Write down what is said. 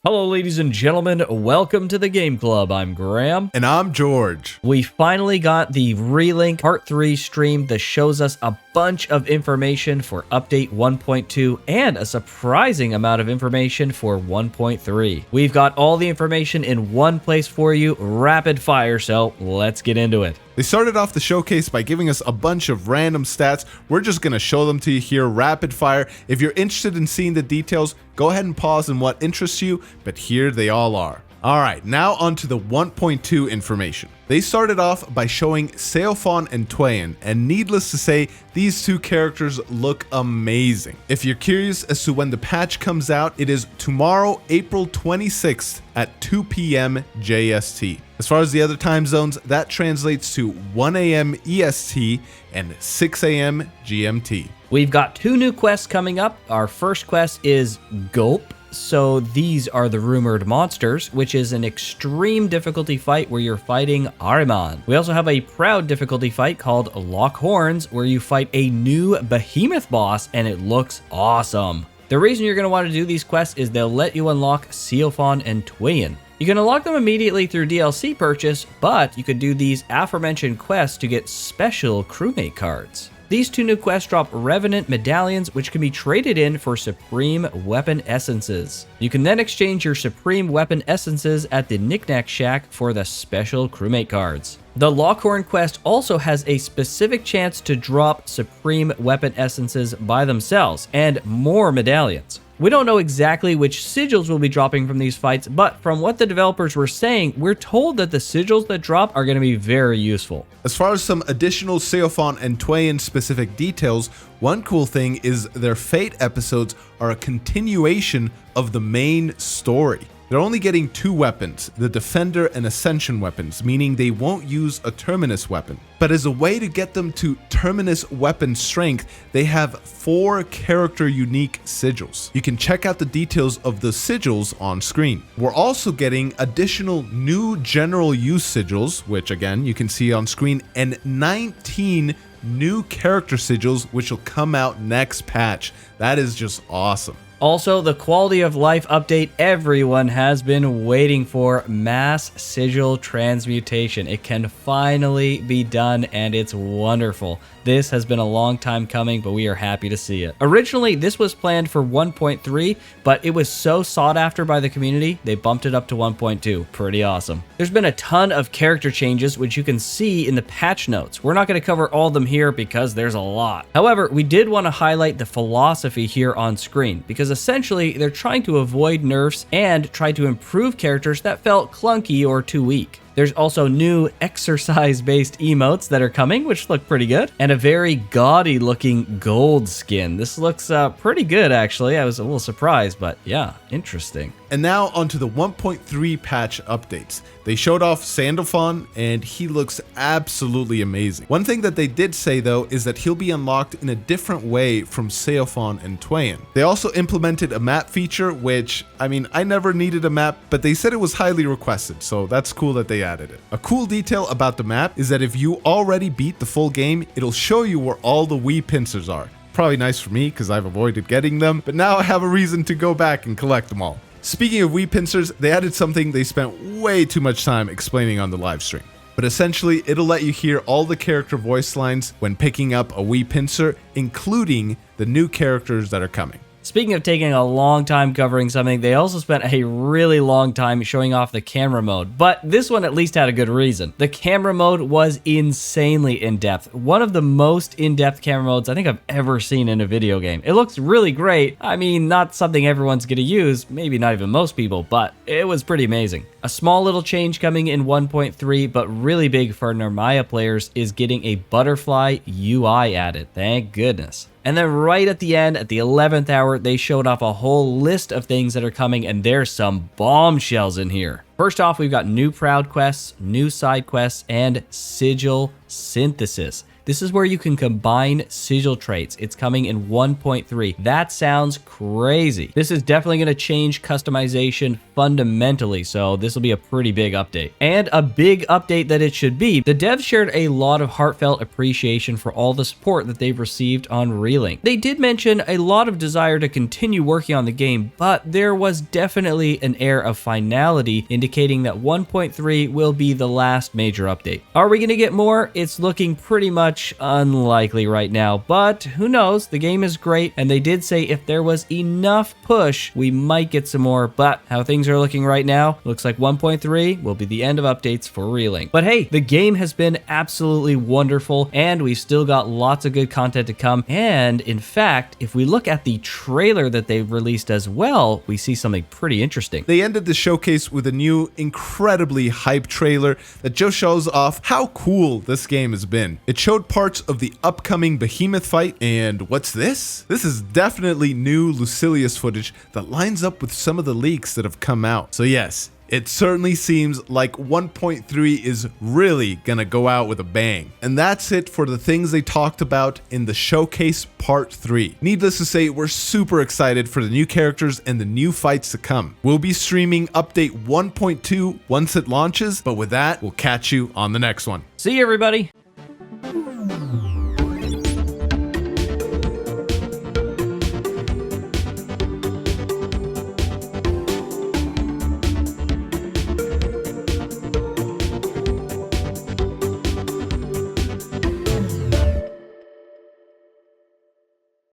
Hello, ladies and gentlemen. Welcome to the Game Club. I'm Graham. And I'm George. We finally got the Relink Part 3 stream that shows us a bunch of information for Update 1.2 and a surprising amount of information for 1.3. We've got all the information in one place for you, rapid fire, so let's get into it. They started off the showcase by giving us a bunch of random stats. We're just going to show them to you here rapid fire. If you're interested in seeing the details, go ahead and pause on what interests you, but here they all are. Alright, now on to the 1.2 information. They started off by showing Seofon and Tweyen, and needless to say, these two characters look amazing. If you're curious as to when the patch comes out, it is tomorrow, April 26th at 2 p.m. JST. As far as the other time zones, that translates to 1 a.m. EST and 6 a.m. GMT. We've got two new quests coming up. Our first quest is Gulp. So these are the rumored monsters, which is an extreme difficulty fight where you're fighting Ahriman. We also have a proud difficulty fight called Lock Horns, where you fight a new behemoth boss, and it looks awesome. The reason you're going to want to do these quests is they'll let you unlock Seofon and Tweyen. You can unlock them immediately through DLC purchase, but you could do these aforementioned quests to get special crewmate cards. These two new quests drop Revenant medallions, which can be traded in for Supreme Weapon Essences. You can then exchange your Supreme Weapon Essences at the Knickknack Shack for the special crewmate cards. The Lockhorn quest also has a specific chance to drop Supreme Weapon Essences by themselves, and more medallions. We don't know exactly which sigils will be dropping from these fights, but from what the developers were saying, we're told that the sigils that drop are going to be very useful. As far as some additional Seofon and Tweyen specific details, one cool thing is their Fate episodes are a continuation of the main story. They're only getting two weapons, the Defender and Ascension weapons, meaning they won't use a Terminus weapon. But as a way to get them to Terminus weapon strength, they have 4 character unique sigils. You can check out the details of the sigils on screen. We're also getting additional new general use sigils, which again you can see on screen, and 19 new character sigils which will come out next patch. That is just awesome. Also, the quality of life update everyone has been waiting for, mass sigil transmutation. It can finally be done, and it's wonderful. This has been a long time coming, but we are happy to see it. Originally, this was planned for 1.3, but it was so sought after by the community, they bumped it up to 1.2. Pretty awesome. There's been a ton of character changes, which you can see in the patch notes. We're not going to cover all of them here because there's a lot. However, we did want to highlight the philosophy here on screen, because essentially they're trying to avoid nerfs and try to improve characters that felt clunky or too weak. There's also new exercise-based emotes that are coming, which look pretty good, and a very gaudy looking gold skin. This looks pretty good, actually. I was a little surprised, but yeah, interesting. And now onto the 1.3 patch updates. They showed off Sandalphon, and he looks absolutely amazing. One thing that they did say though is that he'll be unlocked in a different way from Seofon and Tweyen. They also implemented a map feature, which, I mean, I never needed a map, but they said it was highly requested, so that's cool that they added it. A cool detail about the map is that if you already beat the full game, it'll show you where all the Wii pincers are. Probably nice for me because I've avoided getting them, but now I have a reason to go back and collect them all. Speaking of Wii pincers, they added something they spent way too much time explaining on the live stream. But essentially, it'll let you hear all the character voice lines when picking up a Wii pincer, including the new characters that are coming. Speaking of taking a long time covering something, they also spent a really long time showing off the camera mode, but this one at least had a good reason. The camera mode was insanely in-depth. One of the most in-depth camera modes I think I've ever seen in a video game. It looks really great. I mean, not something everyone's gonna use, maybe not even most people, but it was pretty amazing. A small little change coming in 1.3, but really big for Narmaya players, is getting a butterfly UI added. Thank goodness. And then right at the end, at the 11th hour, they showed off a whole list of things that are coming, and there's some bombshells in here. First off, we've got new Proud quests, new side quests, and sigil synthesis. This is where you can combine sigil traits. It's coming in 1.3. That sounds crazy. This is definitely going to change customization fundamentally, so this will be a pretty big update. And a big update that it should be. The devs shared a lot of heartfelt appreciation for all the support that they've received on Relink. They did mention a lot of desire to continue working on the game, but there was definitely an air of finality indicating that 1.3 will be the last major update. Are we going to get more? It's looking pretty much unlikely right now, but who knows? The game is great, and they did say if there was enough push, we might get some more, but how things are looking right now, looks like 1.3 will be the end of updates for Relink. But hey, the game has been absolutely wonderful, and we've still got lots of good content to come. And in fact, if we look at the trailer that they've released as well, we see something pretty interesting. They ended the showcase with a new, incredibly hype trailer that just shows off how cool this game has been. It showed parts of the upcoming behemoth fight, and what's this? This is definitely new lucilius footage that lines up with some of the leaks that have come out. So yes, it certainly seems like 1.3 is really gonna go out with a bang. And that's it for the things they talked about in the showcase part 3. Needless to say, we're super excited for the new characters and the new fights to come. We'll be streaming update 1.2 once it launches, but with that, we'll catch you on the next one. See you, everybody.